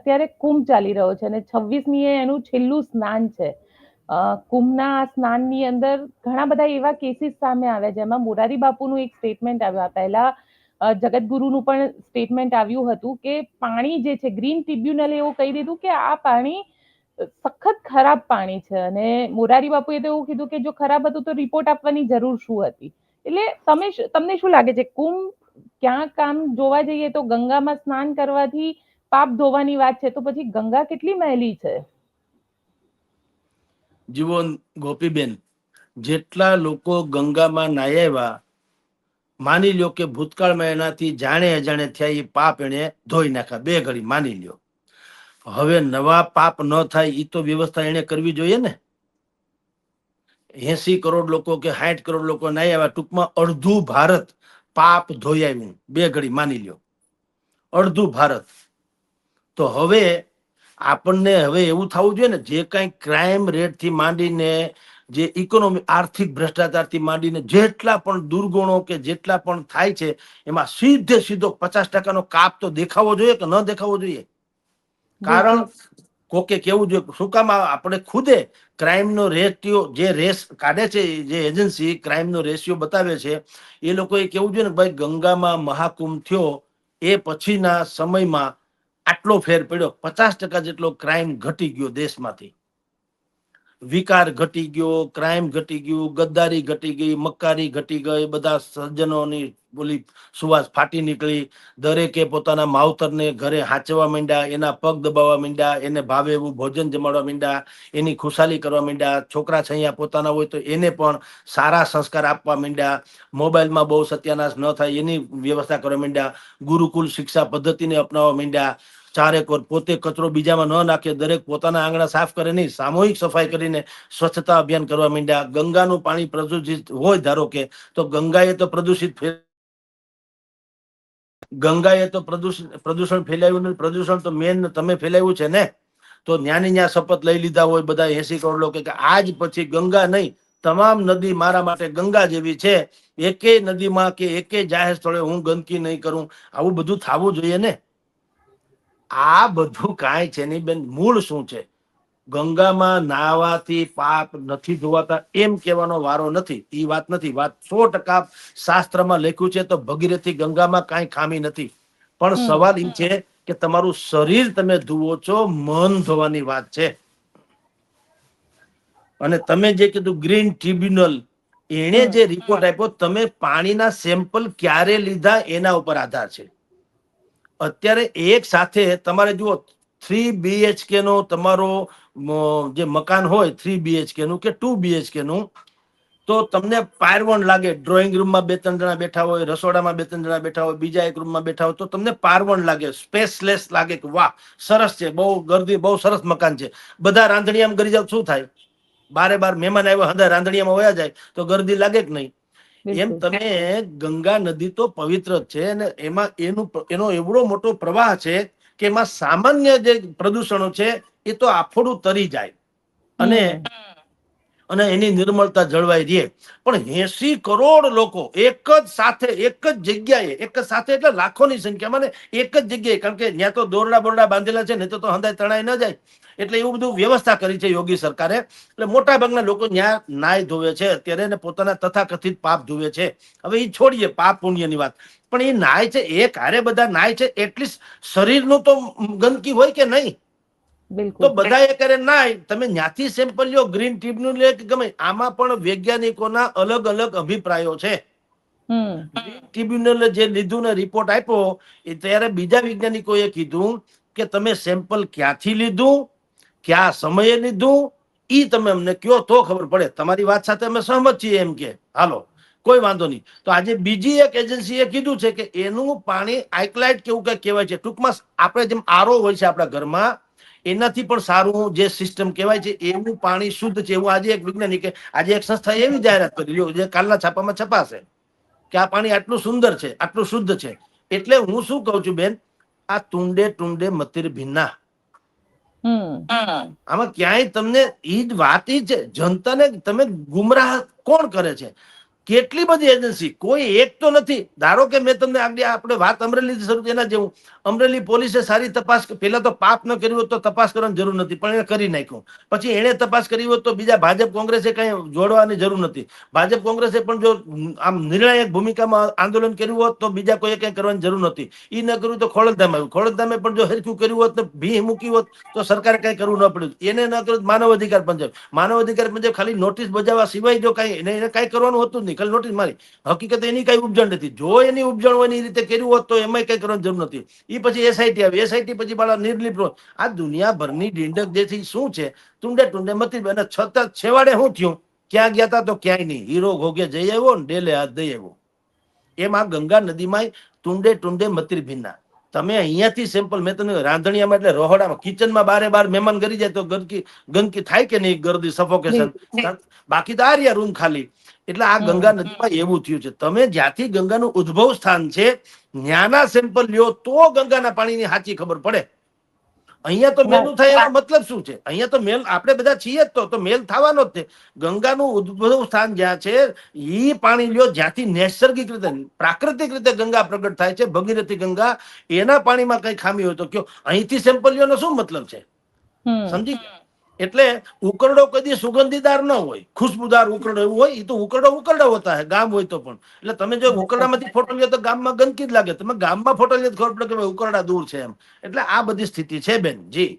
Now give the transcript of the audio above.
અત્યારે કુંભ ચાલી રહ્યો છે અને 26મીએ એનું છેલ્લું સ્નાન છે. કુંભના સ્નાનની અંદર ઘણા બધા એવા કેસીસ સામે આવ્યા જેમાં મોરારી બાપુનું એક સ્ટેટમેન્ટ આવ્યું. પહેલા જગતગુરુનું પણ સ્ટેટમેન્ટ આવ્યું હતું કે પાણી જે છે, ગ્રીન ટ્રિબ્યુનલે એવું કહી દીધું કે આ પાણી સખત ખરાબ પાણી છે અને મોરારી બાપુએ તો એવું કીધું કે જો ખરાબ હતું તો રિપોર્ટ આપવાની જરૂર શું હતી. એટલે તમને શું લાગે છે, કુંભ ક્યાંક આમ જોવા જઈએ તો ગંગામાં સ્નાન કરવાથી પાપ ધોવાની વાત છે, તો પછી ગંગા કેટલી મહેલી છે? જીવો ગોપીબેન, જેટલા લોકો ગંગામાં નાહ્યા, માની લ્યો કે ભૂતકાળમાં એનાથી જાણે અજાણે થયા એ પાપ એને ધોઈ નાખ્યા, 2 ઘડી માની લ્યો. હવે નવા પાપ ન થાય એ તો વ્યવસ્થા એને કરવી જોઈએ ને. 80 કરોડ લોકો કે 60 કરોડ લોકો નાહ્યા આવ્યા, ટૂંકમાં અડધું ભારત પાપ ધોઈ આવ્યું, 2 ઘડી માની લ્યો, અડધું ભારત. તો હવે આપણને હવે એવું થવું જોઈએ ને, જે કઈ ક્રાઇમ રેટ થી માંડીને, જે ઇકોનોમી આર્થિક ભ્રષ્ટાચારથી માંડીને જેટલા પણ દુર્ગુણો કે જેટલા પણ થાય છે, એમાં સીધો 50% કાપ તો દેખાવો જોઈએ કે ન દેખાવો જોઈએ? કારણ કોકે કેવું જોઈએ, શું કામ આપણે ખુદે ક્રાઇમ નો રેશિયો, જે રેસ કાઢે છે, જે એજન્સી ક્રાઇમ નો રેશિયો બતાવે છે, એ લોકોએ કેવું જોઈએ ને, ભાઈ ગંગામાં મહાકુંભ થયો એ પછીના સમયમાં આટલો ફેર પડ્યો, 50% જેટલો ક્રાઇમ ઘટી ગયો દેશમાંથી. વિકાર ઘટી ગયો, ક્રાઇમ ઘટી ગયું, ગદ્દારી ઘટી ગઈ, મક્કારી ઘટી ગઈ, બધા સજ્જનોની બોલી સુવાસ ફાટી નીકળી. દરેકે પોતાના માવતરને ઘરે હાંચવા માંડ્યા, એના પગ દબાવવા માંડ્યા, એને ભાવે એવું ભોજન જમાડવા માંડ્યા, એની ખુશાલી કરવા માંડ્યા. છોકરા છૈયા પોતાના હોય તો એને પણ સારા સંસ્કાર આપવા માંડ્યા. મોબાઈલમાં બહુ સત્યાનાશ ન થાય એની વ્યવસ્થા કરવા માંડ્યા. ગુરુકુલ શિક્ષા પદ્ધતિને અપનાવવા માંડ્યા. ચારેક વાર પોતે કચરો બીજામાં ન નાખે, દરેક પોતાના આંગણા સાફ કરે નહીં, સામૂહિક સફાઈ કરીને સ્વચ્છતા અભિયાન કરવા માંડ્યા. ગંગાનું પાણી પ્રદૂષિત હોય ધારો કે, તો ગંગાએ તો પ્રદૂષણ ફેલાવ્યું, પ્રદૂષણ તો મેન તમે ફેલાવ્યું છે ને. તો ન્યાની ન્યા શપથ લઈ લીધા હોય બધા 80 કરોડ લોકો કે આજ પછી ગંગા નહીં, તમામ નદી મારા માટે ગંગા જેવી છે, એકેય નદીમાં કે એકેય જાહેર સ્થળે હું ગંદકી નહીં કરું. આવું બધું થવું જોઈએ ને. આ બધું કાંઈ છે નહીં બેન. મૂળ શું છે? ગંગામાં નાહવાથી પાપ નથી ધોવાતા એમ કહેવાનો વારો નથી. એ વાત નથી. વાત 100% શાસ્ત્રમાં લખ્યું છે, તો ભગીરથી ગંગામાં કાંઈ ખામી નથી. પણ સવાલ એ છે કે તમારું શરીર તમે ધુવો છો, મન ધોવાની વાત છે. અને તમે જે કીધું ગ્રીન ટ્રિબ્યુનલ, એને જે રિપોર્ટ આપ્યો, તમે પાણીના સેમ્પલ ક્યારે લીધા એના ઉપર આધાર છે. અત્યારે એક સાથે તમારે જુઓ 3 BHK નો તમારો જે મકાન હોય 3 BHK નું કે 2 BHK નું, તો તમને પારવણ લાગે. ડ્રોઈંગ રૂમમાં 2-3 જણા બેઠા હોય, રસોડામાં 2-3 જણા બેઠા હોય, બીજા એક રૂમમાં બેઠા હોય, તો તમને પારવણ લાગે, સ્પેસલેસ લાગે કે વાહ સરસ છે, બહુ ગર્દી, બહુ સરસ મકાન છે. બધા રાંધણીયામાં કરી જાવ, શું થાય? બાર મહેમાન આવ્યા હતા, રાંધણીયામાં વયા જાય તો ગર્દી લાગે કે નહીં? એમ તમે ગંગા નદી તો પવિત્ર છે અને એમાં એનો એવડો મોટો પ્રવાહ છે કે એમાં સામાન્ય જે પ્રદૂષણો છે એ તો આફોડું તરી જાય અને એની નિર્મળતા જળવાઈ રહે. પણ 80 કરોડ લોકો એક જ સાથે, એક જ જગ્યાએ, એક જ સાથે એટલે લાખોની સંખ્યામાં ને એક જ જગ્યાએ, કારણ કે ત્યાં તો દોરડા બોરડા બાંધેલા છે ને, તો હંધાય તણાઈ ન જાય, એટલે એવું બધું વ્યવસ્થા કરી છે યોગી સરકારે. એટલે મોટા ભાગના લોકો ત્યાં નાય ધોવે છે અત્યારે, પોતાના તથાકથિત પાપ ધોવે છે. હવે એ છોડીએ પાપ પુણ્યની વાત, પણ એ નાય છે, એક હારે બધા નાય છે, એટલીસ્ટ શરીરનું તો ગંદકી હોય કે નહીં? તો બધા એ કરે નાય. તમે ન્યાથી સેમ્પલ લ્યો, ગ્રીન ટ્રિબ્યુનલ લે કે ગમે, આમાં પણ વૈજ્ઞાનિકોના અલગ અલગ અભિપ્રાયો છે. ગ્રીન ટ્રિબ્યુનલે જે લીધું ને રિપોર્ટ આપ્યો, એ ત્યારે બીજા વૈજ્ઞાનિકોએ કીધું કે તમે સેમ્પલ ક્યાંથી લીધું, ક્યાં સમયે લીધું, ઈ તમે અમને કયો તો ખબર પડે. તમારી વાત સાથે અમે સહમત છીએ એમ કે હાલો, કોઈ વાંધો નહીં. તો આજે બીજી એક એજન્સીએ કીધું છે કે એનું પાણી આઇકલાઇટ કેવું કઈ કહેવાય છે. ટૂંકમાં આપણે જેમ આરો હોય છે આપણા ઘરમાં, એનાથી પણ સારું જે સિસ્ટમ કહેવાય છે, એવું પાણી શુદ્ધ છે. એવું આજે એક વૈજ્ઞાનિકે, આજે એક સંસ્થાએ એવી જાહેરાત કરી, જે કાલના છાપામાં છપાશે, કે આ પાણી આટલું સુંદર છે, આટલું શુદ્ધ છે. એટલે હું શું કઉ છું બેન, આ તુંડે ટુંડે મતિર ભિન્ના, આમાં ક્યાંય તમને ઈ જ વાત ઈ છે. જનતાને તમે ગુમરાહ કોણ કરે છે? કેટલી બધી એજન્સી, કોઈ એક તો નથી. ધારો કે મેં તમને આપણે વાત અમરેલી શરૂ એના જેવું, અમરેલી પોલીસે સારી તપાસ, પેલા તો પાપ ન કર્યું હોત તો તપાસ કરવાની જરૂર નથી, પણ એને કરી નાખ્યું. પછી એને તપાસ કરી હોત તો બીજા ભાજપ કોંગ્રેસે કઈ જોડવાની જરૂર નથી. ભાજપ કોંગ્રેસે પણ જો આમ નિર્ણાયક ભૂમિકામાં આંદોલન કર્યું હોત તો બીજા કોઈએ કઈ કરવાની જરૂર નથી. ઈ ન કર્યું તો ખોડલધામ આવ્યું. ખોડલધામે પણ જો હરખ્યું કર્યું હોત તો ભી મૂકી હોત તો સરકારે કઈ કરવું ન પડ્યું. એને ન કર્યું માનવ અધિકાર પંજાબ. માનવ અધિકાર પંજાબ ખાલી નોટિસ બજાવવા સિવાય જો કઈ એને કઈ કરવાનું હતું જ નહીં, ખાલી નોટિસ મારી. હકીકત એની કઈ ઉપજણ નથી. જો એની ઉપજણ હોય એની રીતે કર્યું હોત તો એમાં કઈ કરવાની જરૂર નથી. એ પછી એસઆઈટી આવી. એસઆઈટી પછી બાળા નિર્લિપ્ત. આ દુનિયાભરની ડીંડક જે છે શું છે? ટુંડે ટુંડે મતી. અને છતાં છેવાડે શું થયું? ક્યાં ગયા તા તો ક્યાંય નહીં. હીરો ઘોગે જઈ આવ્યો ને ડેલે હાથ દઈ આવ્યો. એમ આ ગંગા નદીમાં ટુંડે ટુંડે મતીર ભીના. તમે અહીંયાથી સેમ્પલ, મેં તમને રાંધણિયામાં એટલે રોહડામાં કિચનમાં બારે મહેમાન કરી જાય તો ગંદકી થાય કે નહીં? ગરદી, સફોકેશન. બાકી તો આ રહ્યા રૂમ ખાલી. એટલે આ ગંગા નદીમાં એવું થયું છે. તમે જ્યાંથી ગંગાનું ઉદ્ભવ સ્થાન છે ત્યાંના સેમ્પલ લ્યો તો ગંગાના પાણીની સાચી ખબર પડે. અહીંયા તો મેલનું થાય એનો મતલબ શું છે? અહીંયા તો મેલ આપણે બધા છીએ જ તો મેલ થવાનો જ છે. ગંગાનું ઉદ્ભવ સ્થાન જ્યાં છે એ પાણી લ્યો જ્યાંથી નૈસર્ગિક રીતે, પ્રાકૃતિક રીતે ગંગા પ્રગટ થાય છે, ભગીરથી ગંગા. એના પાણીમાં કઈ ખામી હોય તો કયો. અહીંથી સેમ્પલ લ્યો નો શું મતલબ છે? સમજી ગયા? એટલે ઉકરડો કદી સુગંધીદાર ન હોય, ખુશ્બુદાર ઉકરડો એવું હોય. એ તો ઉકરડો હોતા હે, ગામ હોય તો પણ. એટલે તમે જો ઉકરડામાંથી ફોટો લ્યો તો ગામમાં ગંદકી જ લાગે. તમે ગામમાં ફોટો લ્યો તો ખબર પડે કે ઉકરડા દૂર છે એમ. એટલે આ બધી સ્થિતિ છે બેન જી.